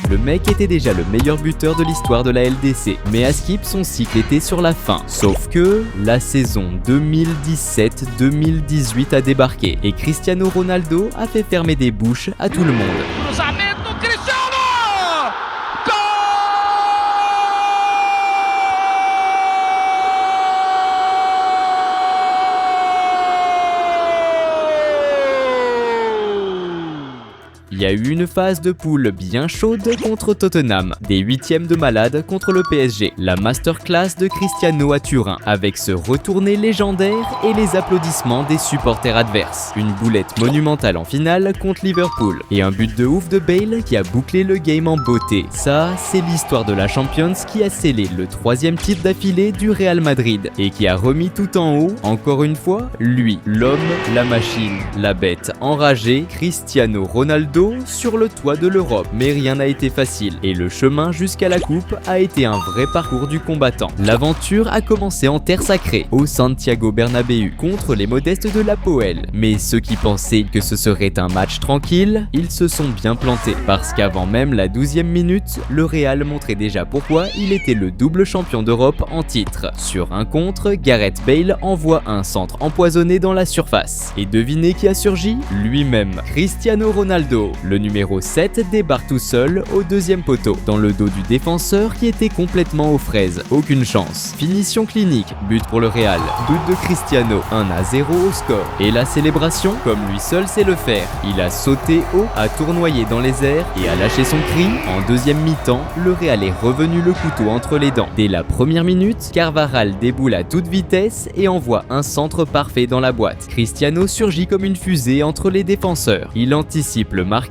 Le mec était déjà le meilleur buteur de l'histoire de la LDC, mais à Skip, son cycle était sur la fin. Sauf que la saison 2017-2018 a débarqué et Cristiano Ronaldo a fait fermer des bouches à tout le monde. Il y a eu une phase de poule bien chaude contre Tottenham, des huitièmes de malade contre le PSG, la masterclass de Cristiano à Turin, avec ce retourné légendaire et les applaudissements des supporters adverses. Une boulette monumentale en finale contre Liverpool, et un but de ouf de Bale qui a bouclé le game en beauté. Ça, c'est l'histoire de la Champions qui a scellé le 3e titre d'affilée du Real Madrid, et qui a remis tout en haut, encore une fois, lui, l'homme, la machine, la bête enragée, Cristiano Ronaldo, sur le toit de l'Europe. Mais rien n'a été facile et le chemin jusqu'à la coupe a été un vrai parcours du combattant. L'aventure a commencé en terre sacrée, au Santiago Bernabéu, contre les modestes de l'APOEL. Mais ceux qui pensaient que ce serait un match tranquille, ils se sont bien plantés. Parce qu'avant même la 12e minute, le Real montrait déjà pourquoi il était le double champion d'Europe en titre. Sur un contre, Gareth Bale envoie un centre empoisonné dans la surface. Et devinez qui a surgi? Lui-même, Cristiano Ronaldo. Le numéro 7 débarque tout seul au 2e poteau, dans le dos du défenseur qui était complètement aux fraises. Aucune chance. Finition clinique, but pour le Real. But de Cristiano, 1-0 au score. Et la célébration, comme lui seul sait le faire. Il a sauté haut, a tournoyé dans les airs et a lâché son cri. En deuxième mi-temps, le Real est revenu le couteau entre les dents. Dès la première minute, Carvajal déboule à toute vitesse et envoie un centre parfait dans la boîte. Cristiano surgit comme une fusée entre les défenseurs. Il anticipe le marquage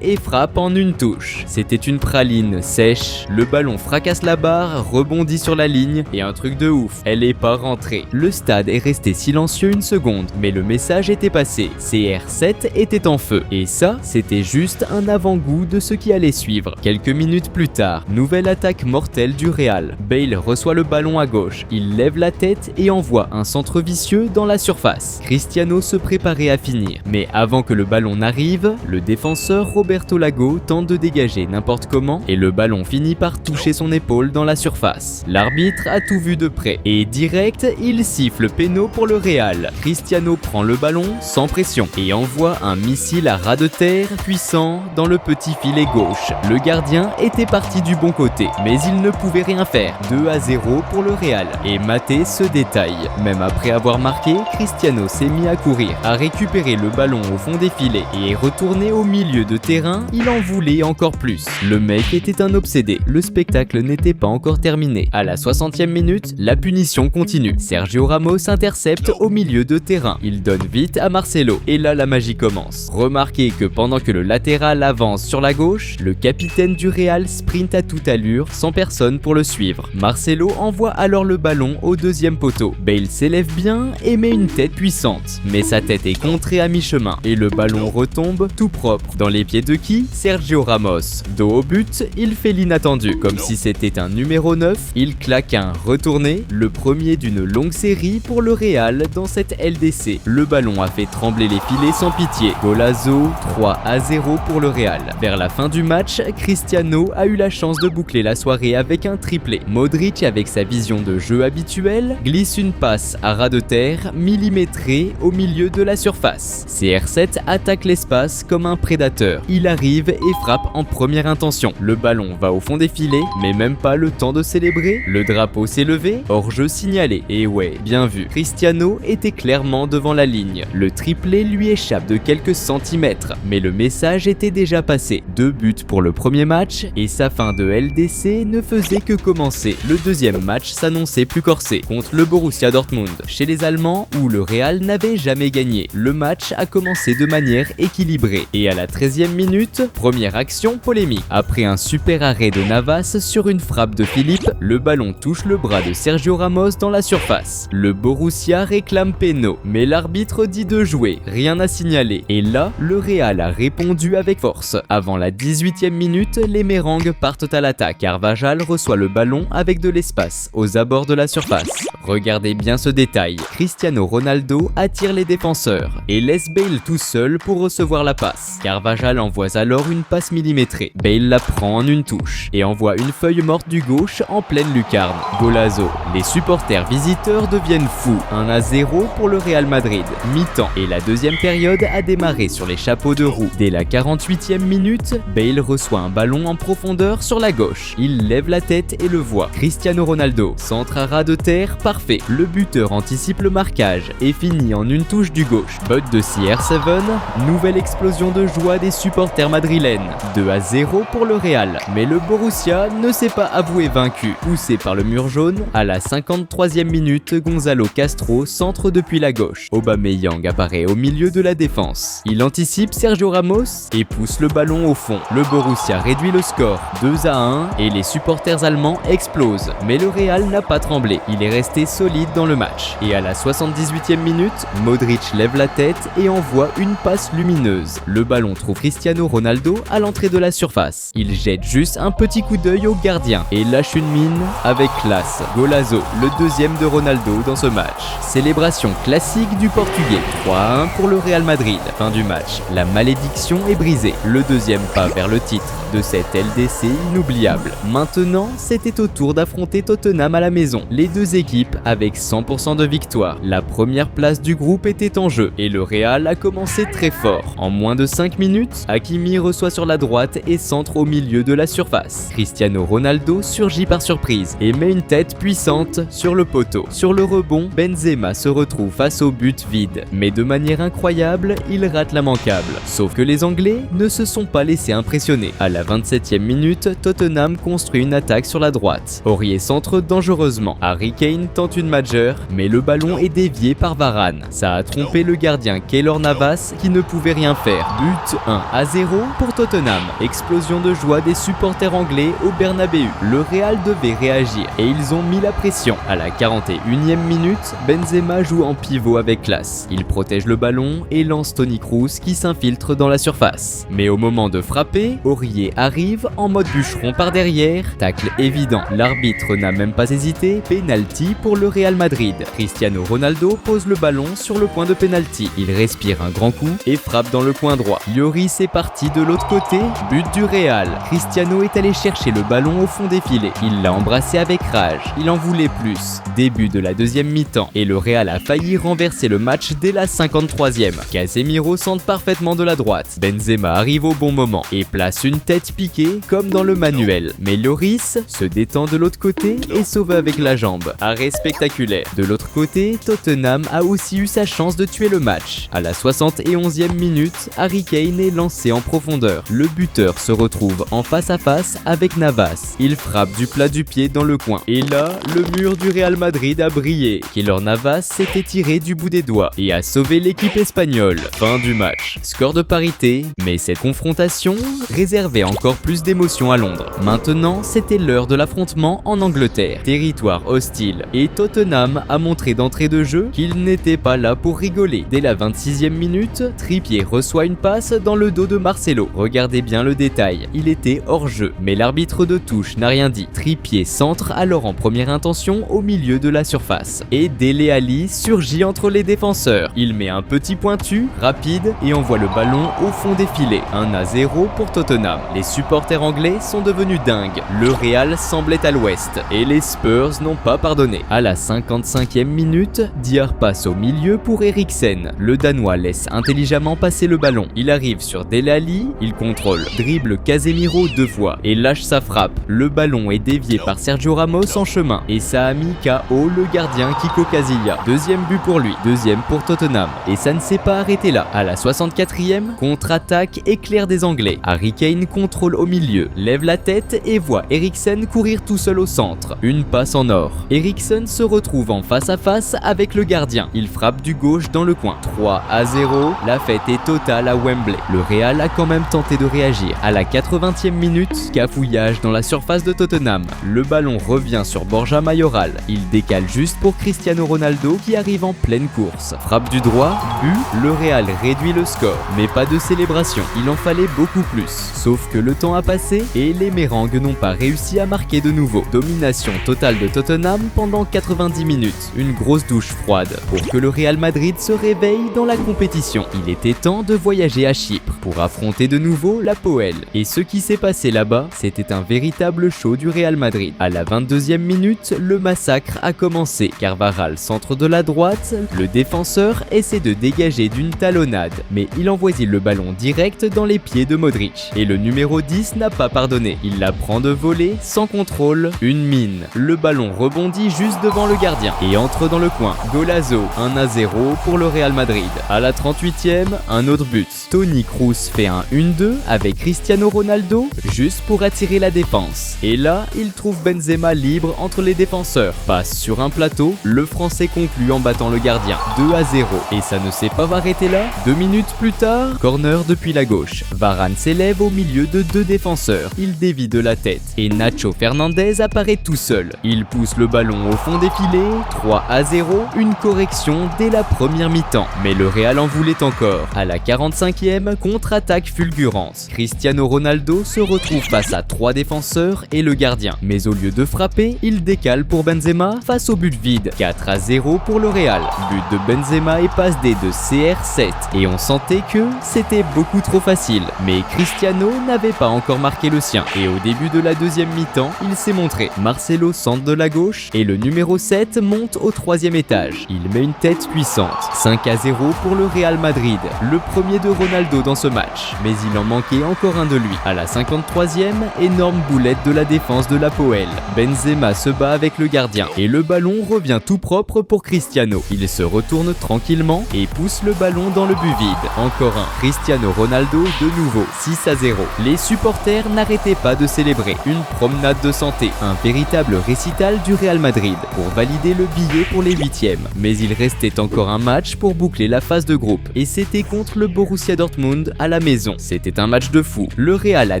et frappe en une touche. C'était une praline sèche, le ballon fracasse la barre, rebondit sur la ligne et un truc de ouf, elle est pas rentrée. Le stade est resté silencieux une seconde, mais le message était passé. CR7 était en feu et ça, c'était juste un avant-goût de ce qui allait suivre. Quelques minutes plus tard, nouvelle attaque mortelle du Real. Bale reçoit le ballon à gauche, il lève la tête et envoie un centre vicieux dans la surface. Cristiano se préparait à finir, mais avant que le ballon n'arrive, le défenseur Roberto Lago tente de dégager n'importe comment et le ballon finit par toucher son épaule dans la surface. L'arbitre a tout vu de près et direct, il siffle péno pour le Real. Cristiano prend le ballon sans pression et envoie un missile à ras de terre puissant dans le petit filet gauche. Le gardien était parti du bon côté, mais il ne pouvait rien faire. 2-0 pour le Real. Et matez ce détail. Même après avoir marqué, Cristiano s'est mis à courir, à récupérer le ballon au fond des filets et est retourné au milieu de terrain, il en voulait encore plus. Le mec était un obsédé, le spectacle n'était pas encore terminé. À la 60e minute, la punition continue. Sergio Ramos intercepte au milieu de terrain. Il donne vite à Marcelo, et là la magie commence. Remarquez que pendant que le latéral avance sur la gauche, le capitaine du Real sprint à toute allure, sans personne pour le suivre. Marcelo envoie alors le ballon au 2e poteau. Bale s'élève bien et met une tête puissante, mais sa tête est contrée à mi-chemin, et le ballon retombe tout propre. Dans les pieds de qui? Sergio Ramos. Dos au but, il fait l'inattendu. Comme si c'était un numéro 9, il claque un retourné, le premier d'une longue série pour le Real dans cette LDC. Le ballon a fait trembler les filets sans pitié. Golazo, 3-0 pour le Real. Vers la fin du match, Cristiano a eu la chance de boucler la soirée avec un triplé. Modric, avec sa vision de jeu habituelle, glisse une passe à ras de terre, millimétrée au milieu de la surface. CR7 attaque l'espace comme un prédateur. Il arrive et frappe en première intention. Le ballon va au fond des filets, mais même pas le temps de célébrer. Le drapeau s'est levé, hors-jeu signalé. Et ouais, bien vu. Cristiano était clairement devant la ligne. Le triplé lui échappe de quelques centimètres, mais le message était déjà passé. 2 buts pour le premier match, et sa fin de LDC ne faisait que commencer. Le deuxième match s'annonçait plus corsé, contre le Borussia Dortmund, chez les Allemands, où le Real n'avait jamais gagné. Le match a commencé de manière équilibrée, et à la 13e minute, première action polémique. Après un super arrêt de Navas sur une frappe de Philippe, le ballon touche le bras de Sergio Ramos dans la surface. Le Borussia réclame péno, mais l'arbitre dit de jouer, rien à signaler. Et là, le Real a répondu avec force. Avant la 18e minute, les Mérangues partent à l'attaque. Carvajal reçoit le ballon avec de l'espace, aux abords de la surface. Regardez bien ce détail. Cristiano Ronaldo attire les défenseurs et laisse Bale tout seul pour recevoir la passe. Carvajal envoie alors une passe millimétrée. Bale la prend en une touche et envoie une feuille morte du gauche en pleine lucarne. Golazo. Les supporters visiteurs deviennent fous. 1-0 pour le Real Madrid. Mi-temps et la deuxième période a démarré sur les chapeaux de roue. Dès la 48e minute, Bale reçoit un ballon en profondeur sur la gauche. Il lève la tête et le voit. Cristiano Ronaldo. Centre à ras de terre, parfait. Le buteur anticipe le marquage et finit en une touche du gauche. But de CR7. Nouvelle explosion de joie des supporters madrilènes. 2-0 pour le Real. Mais le Borussia ne s'est pas avoué vaincu. Poussé par le mur jaune, à la 53e minute, Gonzalo Castro centre depuis la gauche. Aubameyang apparaît au milieu de la défense. Il anticipe Sergio Ramos et pousse le ballon au fond. Le Borussia réduit le score 2-1 et les supporters allemands explosent. Mais le Real n'a pas tremblé. Il est resté solide dans le match. Et à la 78e minute, Modric lève la tête et envoie une passe lumineuse. Le ballon trouve Cristiano Ronaldo à l'entrée de la surface. Il jette juste un petit coup d'œil au gardien et lâche une mine avec classe. Golazo, le deuxième de Ronaldo dans ce match. Célébration classique du Portugais. 3-1 pour le Real Madrid. Fin du match. La malédiction est brisée. Le deuxième pas vers le titre de cette LDC inoubliable. Maintenant, c'était au tour d'affronter Tottenham à la maison. Les deux équipes avec 100% de victoire. La première place du groupe était en jeu et le Real a commencé très fort. En moins de 5 minutes, Hakimi reçoit sur la droite et centre au milieu de la surface. Cristiano Ronaldo surgit par surprise et met une tête puissante sur le poteau. Sur le rebond, Benzema se retrouve face au but vide. Mais de manière incroyable, il rate l'immanquable. Sauf que les Anglais ne se sont pas laissés impressionner. À la 27e minute, Tottenham construit une attaque sur la droite. Aurier centre dangereusement. Harry Kane tente une majeure, mais le ballon est dévié par Varane. Ça a trompé le gardien Keylor Navas qui ne pouvait rien faire. But 1-0 pour Tottenham. Explosion de joie des supporters anglais au Bernabeu. Le Real devait réagir et ils ont mis la pression. À la 41e minute, Benzema joue en pivot avec classe. Il protège le ballon et lance Toni Kroos qui s'infiltre dans la surface. Mais au moment de frapper, Aurier arrive en mode bûcheron par derrière. Tacle évident. L'arbitre n'a même pas hésité. Penalty pour le Real Madrid. Cristiano Ronaldo pose le ballon sur le point de penalty. Il respire un grand coup et frappe dans le coin droit. Lloris est parti de l'autre côté. But du Real. Cristiano est allé chercher le ballon au fond des filets. Il l'a embrassé avec rage. Il en voulait plus. Début de la deuxième mi-temps et le Real a failli renverser le match dès la 53e. Casemiro centre parfaitement de la droite. Benzema arrive au bon moment et place une tête piquée comme dans le manuel. Mais Lloris se détend de l'autre côté et sauve avec la jambe. Arrêt spectaculaire. De l'autre côté, Tottenham a aussi eu sa chance de tuer le match. À la 71e minute, Harry Kane est lancé en profondeur. Le buteur se retrouve en face à face avec Navas. Il frappe du plat du pied dans le coin. Et là, le mur du Real Madrid a brillé. Keylor Navas s'était tiré du bout des doigts et a sauvé l'équipe espagnole. Fin du match. Score de parité, mais cette confrontation réservait encore plus d'émotions à Londres. Maintenant, c'était l'heure de l'affrontement en Angleterre. Territoire hostile. Et Tottenham a montré d'entrée de jeu qu'il n'était pas là pour rigoler. Dès la 26e minute, Trippier reçoit une passe dans le dos de Marcelo. Regardez bien le détail. Il était hors jeu, mais l'arbitre de touche n'a rien dit. Trippier centre alors en première intention au milieu de la surface. Et Dele Alli surgit entre les défenseurs. Il met un petit pointu, rapide, et envoie le ballon au fond des filets. 1-0 pour Tottenham. Les supporters anglais sont devenus dingues. Le Real semblait à l'ouest. Et les Spurs n'ont pas pardonné. À la 55e minute, Diar passe au milieu pour Eriksen. Le Danois laisse intelligemment passer le ballon. Il arrive sur Dele Alli, il contrôle, dribble Casemiro 2 fois et lâche sa frappe. Le ballon est dévié par Sergio Ramos en chemin et ça a mis KO le gardien Kiko Casilla. Deuxième but pour lui, deuxième pour Tottenham. Et ça ne s'est pas arrêté là. À la 64e, contre-attaque éclair des Anglais. Harry Kane contrôle au milieu, lève la tête et voit Eriksen courir tout seul au centre. Une passe en or. Eriksen se retrouve en face à face avec le gardien. Il frappe du gauche dans le coin. 3-0. La fête est totale à Wembley. Le Real a quand même tenté de réagir. À la 80e minute, cafouillage dans la surface de Tottenham. Le ballon revient sur Borja Mayoral. Il décale juste pour Cristiano Ronaldo qui arrive en pleine course. Frappe du droit, but, le Real réduit le score. Mais pas de célébration, il en fallait beaucoup plus. Sauf que le temps a passé et les Mérangues n'ont pas réussi à marquer de nouveau. Domination totale de Tottenham pendant 90 minutes. Une grosse douche froide pour que le Real Madrid se réveille dans la compétition. Il était temps de voyager à Chine. Chypre pour affronter de nouveau l'Apoel. Et ce qui s'est passé là-bas, c'était un véritable show du Real Madrid. À la 22e minute, le massacre a commencé. Carvajal centre de la droite, le défenseur essaie de dégager d'une talonnade, mais il envoie le ballon direct dans les pieds de Modric. Et le numéro 10 n'a pas pardonné. Il la prend de volée, sans contrôle, une mine. Le ballon rebondit juste devant le gardien et entre dans le coin. Golazo, 1-0 pour le Real Madrid. À la 38e, un autre but. Toni Kroos fait un 1-2 avec Cristiano Ronaldo juste pour attirer la défense. Et là, il trouve Benzema libre entre les défenseurs. Passe sur un plateau, le Français conclut en battant le gardien. 2-0. Et ça ne s'est pas arrêté là. 2 minutes plus tard, corner depuis la gauche. Varane s'élève au milieu de 2 défenseurs. Il dévie de la tête. Et Nacho Fernandez apparaît tout seul. Il pousse le ballon au fond des filets. 3-0. Une correction dès la première mi-temps. Mais le Real en voulait encore. À la 45e, contre-attaque fulgurante. Cristiano Ronaldo se retrouve face à 3 défenseurs et le gardien. Mais au lieu de frapper, il décale pour Benzema face au but vide. 4-0 pour le Real. But de Benzema et passe D de CR7. Et on sentait que c'était beaucoup trop facile. Mais Cristiano n'avait pas encore marqué le sien. Et au début de la deuxième mi-temps, il s'est montré. Marcelo centre de la gauche et le numéro 7 monte au 3e étage. Il met une tête puissante. 5-0 pour le Real Madrid. Le premier de Ronaldo dans ce match. Mais il en manquait encore un de lui. À la 53e, énorme boulette de la défense de l'Apoel. Benzema se bat avec le gardien. Et le ballon revient tout propre pour Cristiano. Il se retourne tranquillement et pousse le ballon dans le but vide. Encore un. Cristiano Ronaldo de nouveau. 6-0. Les supporters n'arrêtaient pas de célébrer. Une promenade de santé. Un véritable récital du Real Madrid pour valider le billet pour les 8e. Mais il restait encore un match pour boucler la phase de groupe. Et c'était contre le Borussia Dortmund à la maison. C'était un match de fou. Le Real a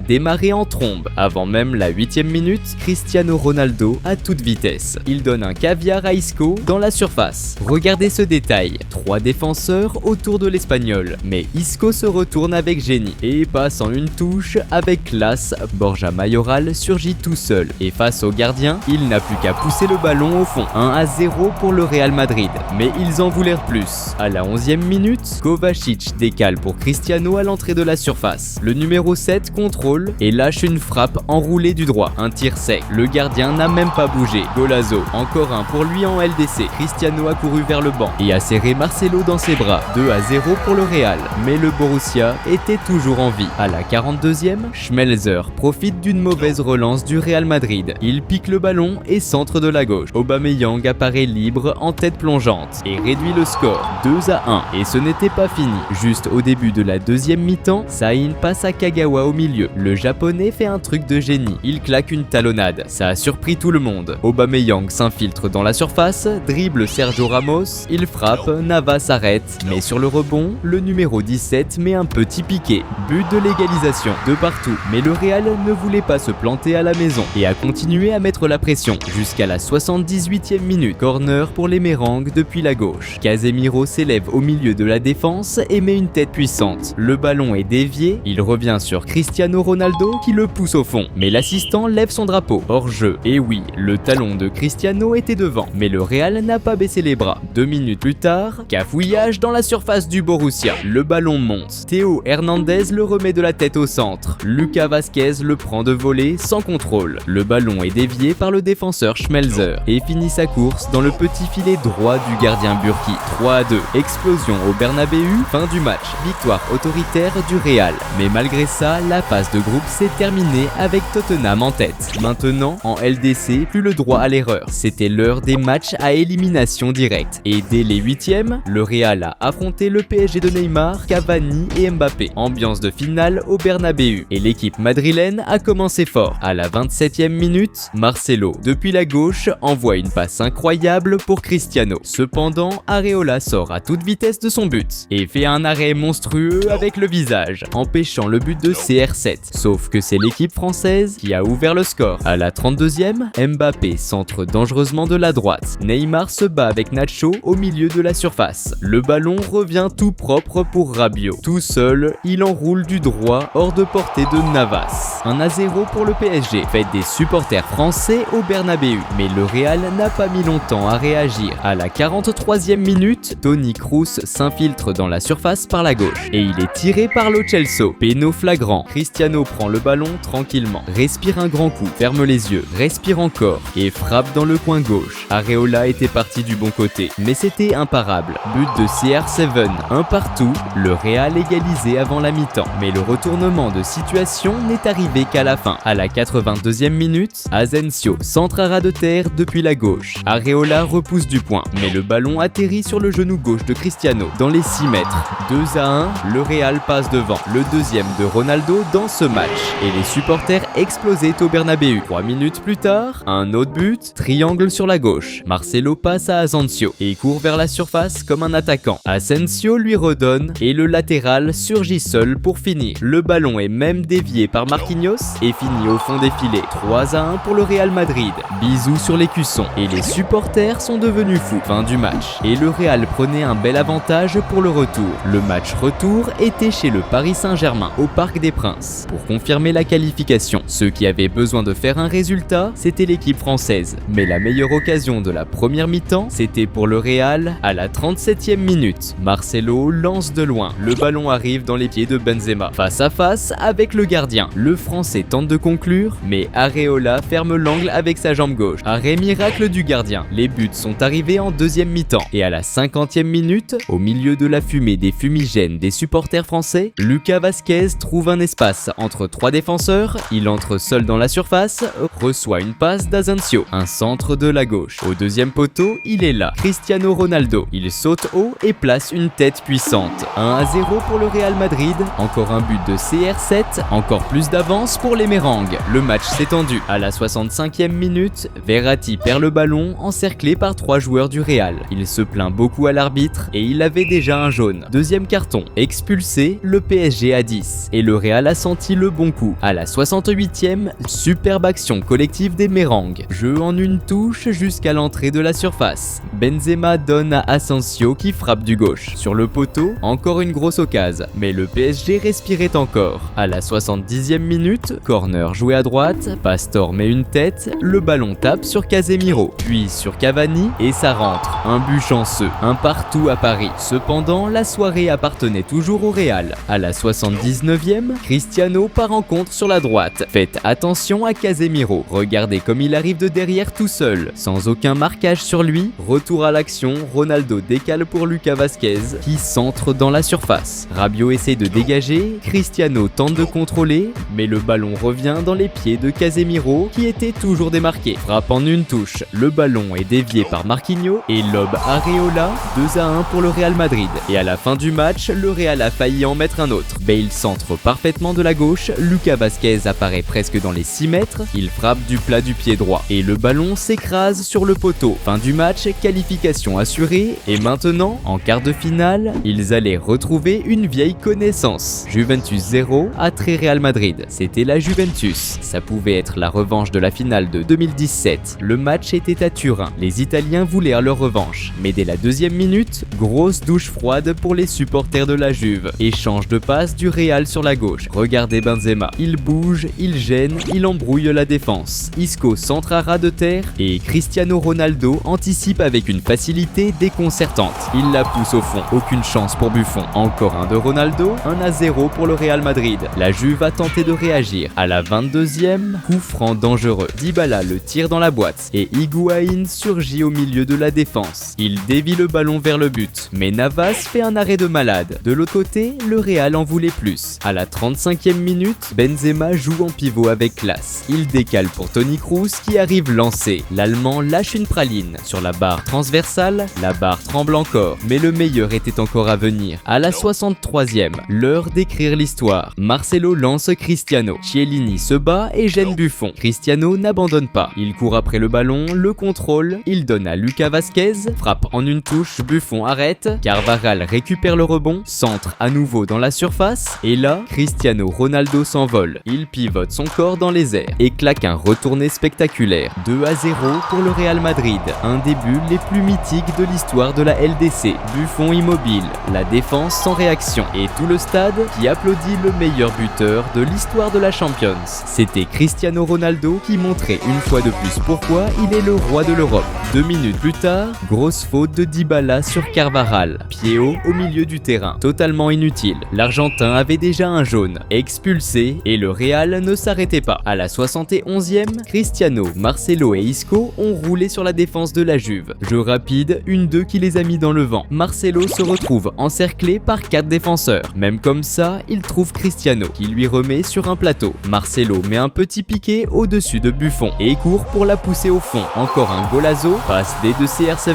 démarré en trombe. Avant même la 8e minute, Cristiano Ronaldo à toute vitesse. Il donne un caviar à Isco dans la surface. Regardez ce détail. 3 défenseurs autour de l'Espagnol. Mais Isco se retourne avec génie et passe en une touche avec classe. Borja Mayoral surgit tout seul. Et face au gardien, il n'a plus qu'à pousser le ballon au fond. 1-0 pour le Real Madrid. Mais ils en voulèrent plus. À la 11e minute, Kovacic décale pour Cristiano à l'entrée de la surface. Le numéro 7 contrôle et lâche une frappe enroulée du droit. Un tir sec. Le gardien n'a même pas bougé. Golazo. Encore un pour lui en LDC. Cristiano a couru vers le banc et a serré Marcelo dans ses bras. 2-0 pour le Real. Mais le Borussia était toujours en vie. À la 42e, Schmelzer profite d'une mauvaise relance du Real Madrid. Il pique le ballon et centre de la gauche. Aubameyang apparaît libre en tête plongeante et réduit le score 2-1. Et ce n'était pas fini. Juste au début de la deuxième mi-temps, Sahin passe à Kagawa au milieu. Le japonais fait un truc de génie. Il claque une talonnade. Ça a surpris tout le monde. Aubameyang s'infiltre dans la surface, dribble Sergio Ramos, il frappe, Navas s'arrête. Mais sur le rebond, le numéro 17 met un petit piqué. But de l'égalisation de partout. Mais le Real ne voulait pas se planter à la maison et a continué à mettre la pression jusqu'à la 78e minute. Corner pour les Mérangs depuis la gauche. Casemiro s'élève au milieu de la défense et met une tête puissante. Le ballon est dévié, il revient sur Cristiano Ronaldo qui le pousse au fond. Mais l'assistant lève son drapeau. Hors jeu. Et oui, le talon de Cristiano était devant. Mais le Real n'a pas baissé les bras. 2 minutes plus tard, cafouillage dans la surface du Borussia. Le ballon monte. Théo Hernandez le remet de la tête au centre. Lucas Vazquez le prend de volée sans contrôle. Le ballon est dévié par le défenseur Schmelzer et finit sa course dans le petit filet droit du gardien Burki. 3-2. Explosion au Bernabeu. Fin du match. Victoire autoritaire du Real. Mais malgré ça, la phase de groupe s'est terminée avec Tottenham en tête. Maintenant, en LDC, plus le droit à l'erreur. C'était l'heure des matchs à élimination directe. Et dès les 8e, le Real a affronté le PSG de Neymar, Cavani et Mbappé. Ambiance de finale au Bernabeu. Et l'équipe madrilène a commencé fort. À la 27e minute, Marcelo, depuis la gauche, envoie une passe incroyable pour Cristiano. Cependant, Areola sort à toute vitesse de son but et fait un arrêt monstrueux avec le visage, empêchant le but de CR7. Sauf que c'est l'équipe française qui a ouvert le score. À la 32e, Mbappé centre dangereusement de la droite. Neymar se bat avec Nacho au milieu de la surface. Le ballon revient tout propre pour Rabiot. Tout seul, il enroule du droit hors de portée de Navas. 1-0 pour le PSG. Fête des supporters français au Bernabeu. Mais le Real n'a pas mis longtemps à réagir. À la 43e minute, Toni Kroos s'infiltre dans la surface par la gauche et il il est tiré par Lo Celso. Péno flagrant. Cristiano prend le ballon tranquillement, respire un grand coup, ferme les yeux, respire encore et frappe dans le coin gauche. Areola était parti du bon côté, mais c'était imparable. But de CR7, un partout, le Real égalisé avant la mi-temps. Mais le retournement de situation n'est arrivé qu'à la fin. À la 82e minute, Asensio centre à ras de terre depuis la gauche. Areola repousse du point, mais le ballon atterrit sur le genou gauche de Cristiano dans les 6 mètres. 2-1, le Real passe devant. Le deuxième de Ronaldo dans ce match. Et les supporters explosaient au Bernabéu. 3 minutes plus tard, un autre but, triangle sur la gauche. Marcelo passe à Asensio et court vers la surface comme un attaquant. Asensio lui redonne et le latéral surgit seul pour finir. Le ballon est même dévié par Marquinhos et finit au fond des filets. 3-1 pour le Real Madrid. Bisous sur l'écusson et les supporters sont devenus fous. Fin du match et le Real prenait un bel avantage pour le retour. Le match retour était chez le Paris Saint-Germain au Parc des Princes pour confirmer la qualification. Ceux qui avaient besoin de faire un résultat, c'était l'équipe française. Mais la meilleure occasion de la première mi-temps, c'était pour le Real à la 37e minute. Marcelo lance de loin. Le ballon arrive dans les pieds de Benzema. Face à face avec le gardien. Le Français tente de conclure, mais Areola ferme l'angle avec sa jambe gauche. Arrêt miracle du gardien. Les buts sont arrivés en deuxième mi-temps. Et à la 50e minute, au milieu de la fumée des fumigènes des supporters français, Lucas Vazquez trouve un espace entre 3 défenseurs. Il entre seul dans la surface, reçoit une passe d'Asensio, un centre de la gauche. Au deuxième poteau, il est là, Cristiano Ronaldo. Il saute haut et place une tête puissante. 1-0 pour le Real Madrid. Encore un but de CR7, encore plus d'avance pour les Mérengues. Le match s'est tendu. À la 65e minute, Verratti perd le ballon, encerclé par 3 joueurs du Real. Il se plaint beaucoup à l'arbitre et il avait déjà un jaune. Deuxième carton, expulsé, le PSG à 10. Et le Real a senti le bon coup. À la 68e, superbe action collective des Mérengues. Jeu en une touche jusqu'à l'entrée de la surface. Benzema donne à Asensio qui frappe du gauche. Sur le poteau, encore une grosse occasion. Mais le PSG respirait encore. À la 70e minute, corner joué à droite, Pastore met une tête, le ballon tape sur Casemiro, puis sur Cavani et ça rentre. Un but chanceux, un partout à Paris. Cependant, la soirée appartenait toujours au Real. À la 79e, Cristiano part en contre sur la droite. Faites attention à Casemiro. Regardez comme il arrive de derrière tout seul, sans aucun marquage sur lui. Retour à l'action, Ronaldo décale pour Lucas Vazquez qui centre dans la surface. Rabiot essaie de dégager, Cristiano tente de contrôler, mais le ballon revient dans les pieds de Casemiro qui était toujours démarqué. Frappe en une touche, le ballon est dévié par Marquinhos et lobe Areola. 2-1 pour le Real Madrid. Et à la fin du match, le Real a failli en mettre un autre. Bale centre parfaitement de la gauche, Lucas Vazquez apparaît presque dans les 6 mètres, il frappe du plat du pied droit et le ballon s'écrase sur le poteau. Fin du match, qualification assurée et maintenant, en quart de finale, ils allaient retrouver une vieille connaissance. Juventus 0 à Real Madrid. C'était la Juventus. Ça pouvait être la revanche de la finale de 2017. Le match était à Turin. Les Italiens voulaient leur revanche. Mais dès la deuxième minute, grosse douche froide pour les supporters de la Juve. Échange de passe du Real sur la gauche. Regardez Benzema. Il bouge, il gêne, il embrouille la défense. Isco centre à ras de terre et Cristiano Ronaldo anticipe avec une facilité déconcertante. Il la pousse au fond. Aucune chance pour Buffon. Encore un de Ronaldo. 1-0 pour le Real Madrid. La Juve a tenté de réagir. À la 22e, coup franc dangereux. Dybala le tire dans la boîte et Higuaín surgit au milieu de la défense. Il dévie le ballon vers le but, mais Navas fait un arrêt de malade. De l'autre côté, le Real en voulait plus. À la 35e minute, Benzema joue en pivot avec classe. Il décale pour Toni Kroos qui arrive lancé. L'Allemand lâche une praline. Sur la barre transversale, la barre tremble encore, mais le meilleur était encore à venir. À la 63e, l'heure d'écrire l'histoire. Marcelo lance Cristiano. Chiellini se bat et gêne Buffon. Cristiano n'abandonne pas. Il court après le ballon, le contrôle, il donne à Lucas Vazquez, frappe en une touche, Buffon arrête, Carvajal récupère le rebond, centre à nouveau dans la surface, et là, Cristiano Ronaldo s'envole. Il pivote son corps dans les airs et claque un retourné spectaculaire. 2-0 pour le Real Madrid, un des buts les plus mythiques de l'histoire de la LDC. Buffon immobile, la défense sans réaction, et tout le stade qui applaudit le meilleur buteur de l'histoire de la Champions. C'était Cristiano Ronaldo qui montrait une fois de plus pourquoi il est le roi de l'Europe. 2 minutes plus tard, grosse faute de Dybala sur Carvajal, pied haut au milieu du terrain, totalement complètement inutile. L'Argentin avait déjà un jaune, expulsé, et le Real ne s'arrêtait pas. À la 71e, Cristiano, Marcelo et Isco ont roulé sur la défense de la Juve. Jeu rapide, 1-2 qui les a mis dans le vent. Marcelo se retrouve encerclé par 4 défenseurs. Même comme ça, il trouve Cristiano qui lui remet sur un plateau. Marcelo met un petit piqué au-dessus de Buffon et court pour la pousser au fond. Encore un golazo, passe des de CR7,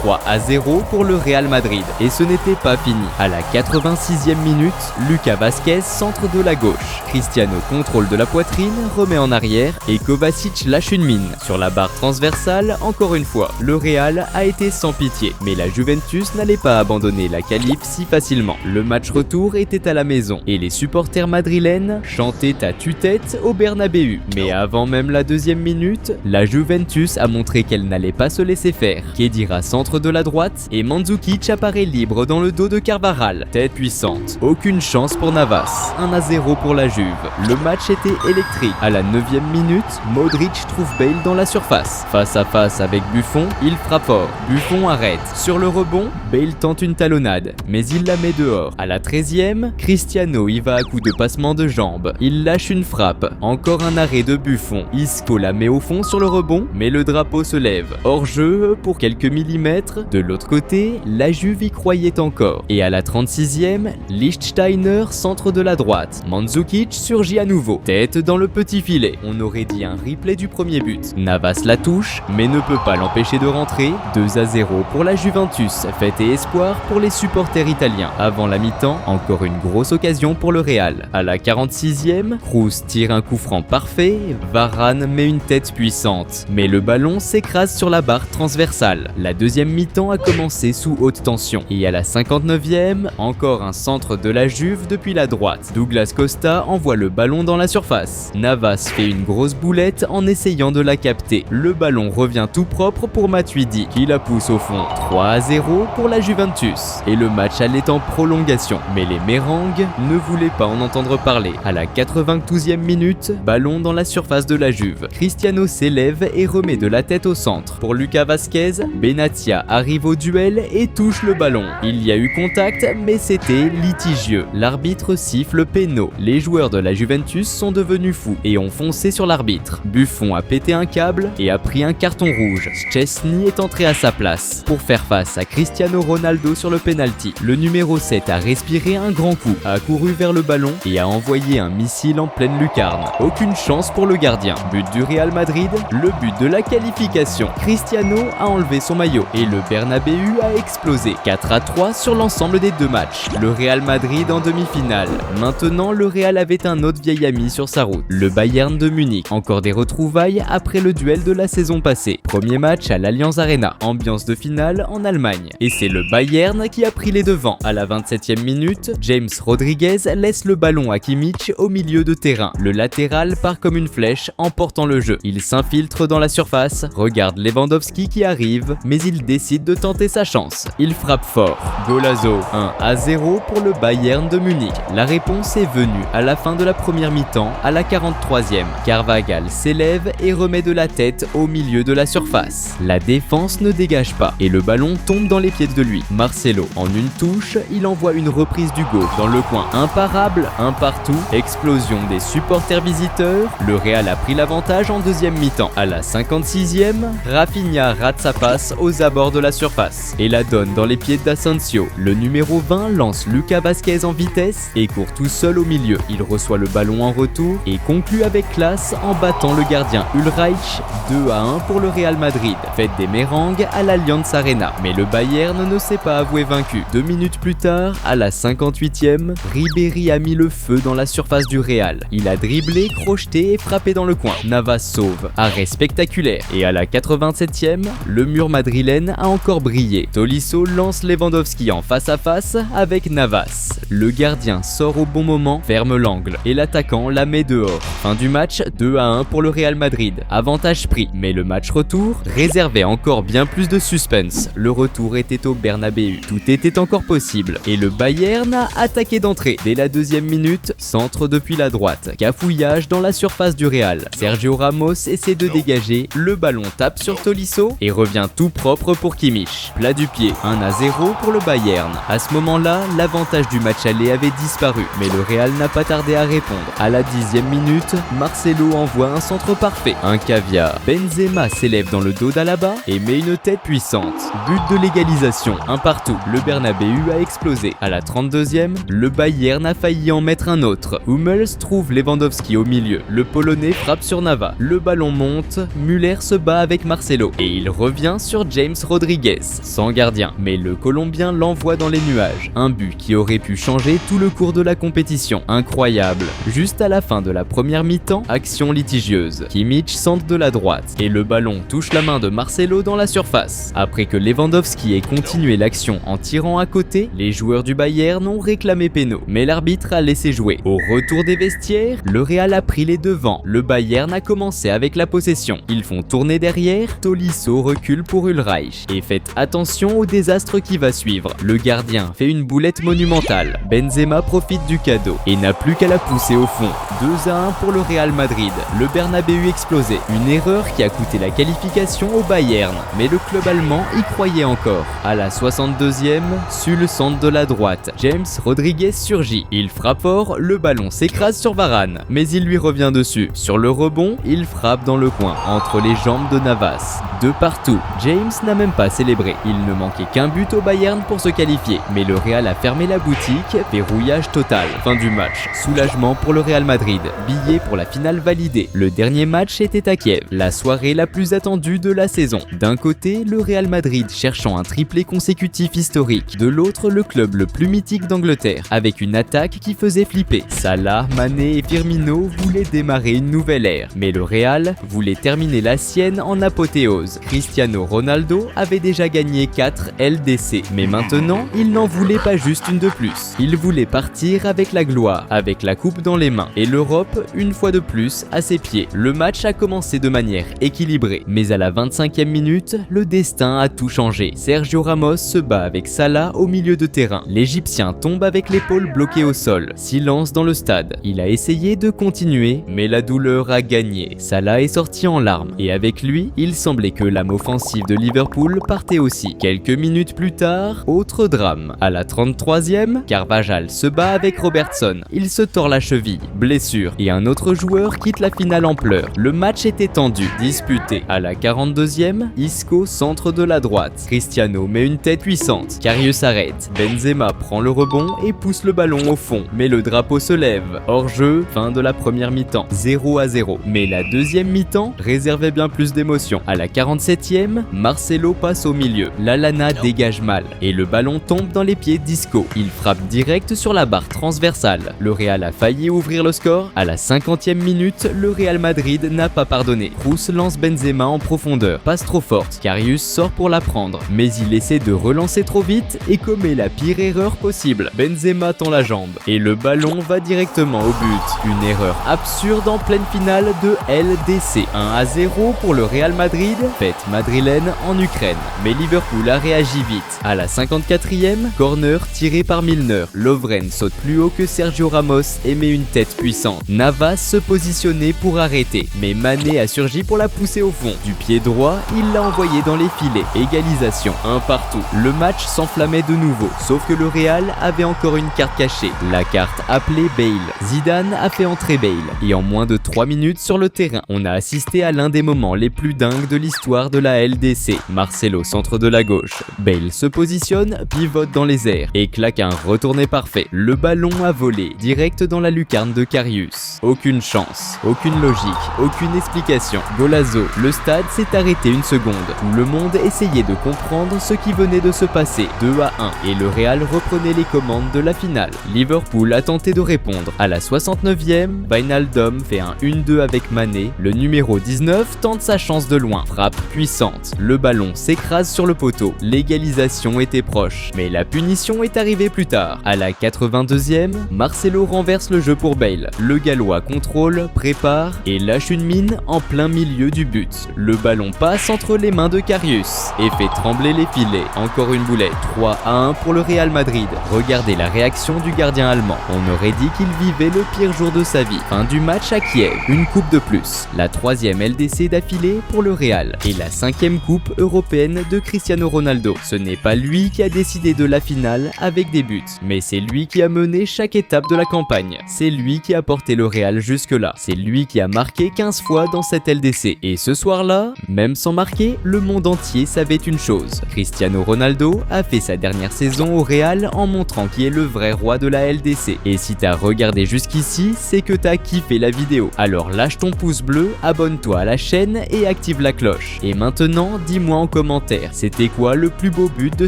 3-0 pour le Real Madrid. Et ce n'était pas fini. À la 86e minute, Lucas Vázquez centre de la gauche. Cristiano contrôle de la poitrine, remet en arrière et Kovacic lâche une mine. Sur la barre transversale, encore une fois, le Real a été sans pitié. Mais la Juventus n'allait pas abandonner la qualif si facilement. Le match retour était à la maison et les supporters madrilènes chantaient à tue-tête au Bernabéu. Mais avant même la deuxième minute, la Juventus a montré qu'elle n'allait pas se laisser faire. Khedira centre de la droite et Mandzukic apparaît libre dans le dos de Carvajal. Tête puissante. Aucune chance pour Navas. 1-0 pour la Juve. Le match était électrique. À la 9e minute, Modric trouve Bale dans la surface. Face à face avec Buffon, il frappe fort. Buffon arrête. Sur le rebond, Bale tente une talonnade, mais il la met dehors. À la 13e, Cristiano y va à coup de passement de jambes. Il lâche une frappe. Encore un arrêt de Buffon. Isco la met au fond sur le rebond, mais le drapeau se lève. Hors jeu pour quelques millimètres. De l'autre côté, la Juve y croyait encore. Et à la 36e, Lichtsteiner centre de la droite. Mandzukic surgit à nouveau. Tête dans le petit filet. On aurait dit un replay du premier but. Navas la touche, mais ne peut pas l'empêcher de rentrer. 2-0 pour la Juventus. Fête et espoir pour les supporters italiens. Avant la mi-temps, encore une grosse occasion pour le Real. À la 46e, Kroos tire un coup franc parfait. Varane met une tête puissante. Mais le ballon s'écrase sur la barre transversale. La deuxième mi-temps a commencé sous haute tension. Et à la 59e, encore un centre de la Juve depuis la droite. Douglas Costa envoie le ballon dans la surface. Navas fait une grosse boulette en essayant de la capter. Le ballon revient tout propre pour Matuidi qui la pousse au fond. 3-0 pour la Juventus. Et le match allait en prolongation. Mais les Mérangues ne voulaient pas en entendre parler. À la 92e minute, ballon dans la surface de la Juve. Cristiano s'élève et remet de la tête au centre. Pour Lucas Vázquez, Benatia arrive au duel et touche le ballon. Il y a eu contact, mais c'était litigieux. L'arbitre siffle péno. Les joueurs de la Juventus sont devenus fous et ont foncé sur l'arbitre. Buffon a pété un câble et a pris un carton rouge. Szczesny est entré à sa place pour faire face à Cristiano Ronaldo sur le penalty. Le numéro 7 a respiré un grand coup, a couru vers le ballon et a envoyé un missile en pleine lucarne. Aucune chance pour le gardien. But du Real Madrid, le but de la qualification. Cristiano a enlevé son maillot et le Bernabéu a explosé. 4-3 sur l'ensemble des deux matchs. Le Real Madrid en demi-finale. Maintenant, le Real avait un autre vieil ami sur sa route, le Bayern de Munich. Encore des retrouvailles après le duel de la saison passée. Premier match à l'Allianz Arena. Ambiance de finale en Allemagne. Et c'est le Bayern qui a pris les devants. À la 27e minute, James Rodriguez laisse le ballon à Kimmich au milieu de terrain. Le latéral part comme une flèche, emportant le jeu. Il s'infiltre dans la surface, regarde Lewandowski qui arrive, mais il décide de tenter sa chance. Il frappe fort. Golazo. 1-0 pour le Bayern de Munich. La réponse est venue à la fin de la première mi-temps, à la 43e. Carvajal s'élève et remet de la tête au milieu de la surface. La défense ne dégage pas et le ballon tombe dans les pieds de lui. Marcelo, en une touche, il envoie une reprise du gauche dans le coin. Imparable, un partout, explosion des supporters visiteurs. Le Real a pris l'avantage en deuxième mi-temps. À la 56e, Rafinha rate sa passe aux abords de la surface et la donne dans les pieds d'Asensio. Le numéro 20 lance Lucas Vázquez en vitesse et court tout seul au milieu. Il reçoit le ballon en retour et conclut avec classe en battant le gardien Ulreich. 2-1 pour le Real Madrid. Fête des Mérangues à l'Allianz Arena. Mais le Bayern ne s'est pas avoué vaincu. 2 minutes plus tard, à la 58e, Ribéry a mis le feu dans la surface du Real. Il a dribblé, crocheté et frappé dans le coin. Navas sauve. Arrêt spectaculaire. Et à la 87e, le mur madrilène a encore brillé. Tolisso lance Lewandowski en face à face avec Navas. Le gardien sort au bon moment, ferme l'angle et l'attaquant la met dehors. Fin du match, 2-1 pour le Real Madrid. Avantage pris, mais le match retour réservait encore bien plus de suspense. Le retour était au Bernabéu. Tout était encore possible et le Bayern a attaqué d'entrée. Dès la deuxième minute, centre depuis la droite. Cafouillage dans la surface du Real. Sergio Ramos essaie de dégager, le ballon tape sur Tolisso et revient tout propre pour Kimmich. Plat du pied, 1-0 pour le Bayern. À ce moment-là, l'avantage du match aller avait disparu, mais le Real n'a pas tardé à répondre. À la 10e minute, Marcelo envoie un centre parfait, un caviar. Benzema s'élève dans le dos d'Alaba et met une tête puissante. But de l'égalisation, un partout. Le Bernabéu a explosé. À la 32e, le Bayern a failli en mettre un autre. Hummels trouve Lewandowski au milieu. Le Polonais frappe sur Nava. Le ballon monte, Müller se bat avec Marcelo et il revient sur James Rodriguez, sans gardien. Mais le Colombien l'envoie dans les nuages. Un but qui aurait pu changer tout le cours de la compétition. Incroyable. Juste à la fin de la première mi-temps, action litigieuse. Kimmich centre de la droite et le ballon touche la main de Marcelo dans la surface. Après que Lewandowski ait continué l'action en tirant à côté, les joueurs du Bayern ont réclamé péno, mais l'arbitre a laissé jouer. Au retour des vestiaires, le Real a pris les devants. Le Bayern a commencé avec la possession. Ils font tourner derrière, Tolisso recule pour Ulreich. Et faites attention au désastre qui va suivre. Le gardien fait une boulette monumentale. Benzema profite du cadeau et n'a plus qu'à la pousser au fond. 2-1 pour le Real Madrid. Le Bernabéu explosé. Une erreur qui a coûté la qualification au Bayern. Mais le club allemand y croyait encore. À la 62e, sur le centre de la droite, James Rodriguez surgit. Il frappe fort, le ballon s'écrase sur Varane, mais il lui revient dessus. Sur le rebond, il frappe dans le coin, entre les jambes de Navas. De partout, James n'a même pas célébré. Il ne manquait qu'un but au Bayern pour se qualifier, mais le Real a fermé la boutique, verrouillage total. Fin du match, soulagement pour le Real Madrid, billet pour la finale validé. Le dernier match était à Kiev, la soirée la plus attendue de la saison. D'un côté, le Real Madrid cherchant un triplé consécutif historique, de l'autre le club le plus mythique d'Angleterre, avec une attaque qui faisait flipper. Salah, Mané et Firmino voulaient démarrer une nouvelle ère, mais le Real voulait terminer la sienne en apothéose. Cristiano Ronaldo avait déjà gagné 4 LDC, mais maintenant, il n'en voulait pas juste une de plus. Il voulait partir avec la gloire, avec la coupe dans les mains, et l'Europe, une fois de plus, à ses pieds. Le match a commencé de manière équilibrée, mais à la 25e minute, le destin a tout changé. Sergio Ramos se bat avec Salah au milieu de terrain. L'Égyptien tombe avec l'épaule bloquée au sol. Silence dans le stade. Il a essayé de continuer, mais la douleur a gagné. Salah est sorti en larmes, et avec lui, il semblait que l'âme offensive de Liverpool partait aussi. Quelques minutes plus tard, autre drame. À la 33e, Carvajal se bat avec Robertson. Il se tord la cheville, blessure, et un autre joueur quitte la finale en pleurs. Le match était tendu, disputé. À la 42e, Isco centre de la droite. Cristiano met une tête puissante. Karius arrête. Benzema prend le rebond et pousse le ballon au fond. Mais le drapeau se lève. Hors jeu, fin de la première mi-temps. 0-0. Mais la deuxième mi-temps réservait bien plus d'émotion. À la 47e, Marcelo passe au milieu. Lallana dégage mal. Et le ballon tombe dans les pieds d'Isco. Il frappe direct sur la barre transversale. Le Real a failli ouvrir le score. À la 50e minute, le Real Madrid n'a pas pardonné. Kroos lance Benzema en profondeur. Passe trop forte. Karius sort pour la prendre. Mais il essaie de relancer trop vite et commet la pire erreur possible. Benzema tend la jambe. Et le ballon va directement au but. Une erreur absurde en pleine finale de LDC. 1-0 pour le Real Madrid. Fête madrilène en Ukraine. Mais Liverpool a réagi vite. À la 54e, corner tiré par Milner. Lovren saute plus haut que Sergio Ramos et met une tête puissante. Navas se positionnait pour arrêter, mais Mané a surgi pour la pousser au fond. Du pied droit, il l'a envoyé dans les filets. Égalisation, un partout. Le match s'enflammait de nouveau, sauf que le Real avait encore une carte cachée. La carte appelée Bale. Zidane a fait entrer Bale. Et en moins de 3 minutes sur le terrain, on a assisté à l'un des moments les plus dingues de l'histoire de la LDC. Marcelo centre de la gauche. Bale se positionne, pivote dans les airs et claque un retourné parfait. Le ballon a volé direct dans la lucarne de Karius. Aucune chance, aucune logique, aucune explication. Golazo, le stade s'est arrêté une seconde. Tout le monde essayait de comprendre ce qui venait de se passer. 2-1 et le Real reprenait les commandes de la finale. Liverpool a tenté de répondre. À la 69e, Wijnaldum fait un 1-2 avec Mané. Le numéro 19 tente sa chance de loin. Frappe puissante. Le ballon s'écrase sur le poteau. L'égalisation était proche, mais la punition est arrivée plus tard. À la 82e, Marcelo renverse le jeu pour Bale. Le Gallois contrôle, prépare et lâche une mine en plein milieu du but. Le ballon passe entre les mains de Karius et fait trembler les filets. Encore une boulette. 3-1 pour le Real Madrid. Regardez la réaction du gardien allemand. On aurait dit qu'il vivait le pire jour de sa vie. Fin du match à Kiev. Une coupe de plus. La 3e LDC d'affilée pour le Real. Et la 5e coupe européenne de Cristiano Ronaldo. Ce n'est pas lui qui a décidé de la finale, avec des buts. Mais c'est lui qui a mené chaque étape de la campagne. C'est lui qui a porté le Real jusque-là. C'est lui qui a marqué 15 fois dans cette LDC. Et ce soir-là, même sans marquer, le monde entier savait une chose. Cristiano Ronaldo a fait sa dernière saison au Real en montrant qui est le vrai roi de la LDC. Et si t'as regardé jusqu'ici, c'est que t'as kiffé la vidéo. Alors lâche ton pouce bleu, abonne-toi à la chaîne et active la cloche. Et maintenant, dis-moi en commentaire, c'était quoi le plus beau but de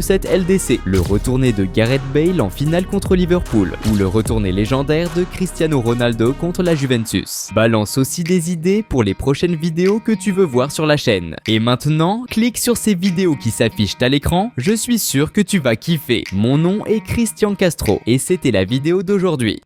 cette LDC? Le retourné de Gareth Bale en finale contre Liverpool ou le retourné légendaire de Cristiano Ronaldo contre la Juventus? Balance aussi des idées pour les prochaines vidéos que tu veux voir sur la chaîne. Et maintenant, clique sur ces vidéos qui s'affichent à l'écran, je suis sûr que tu vas kiffer. Mon nom est Christian Castro et c'était la vidéo d'aujourd'hui.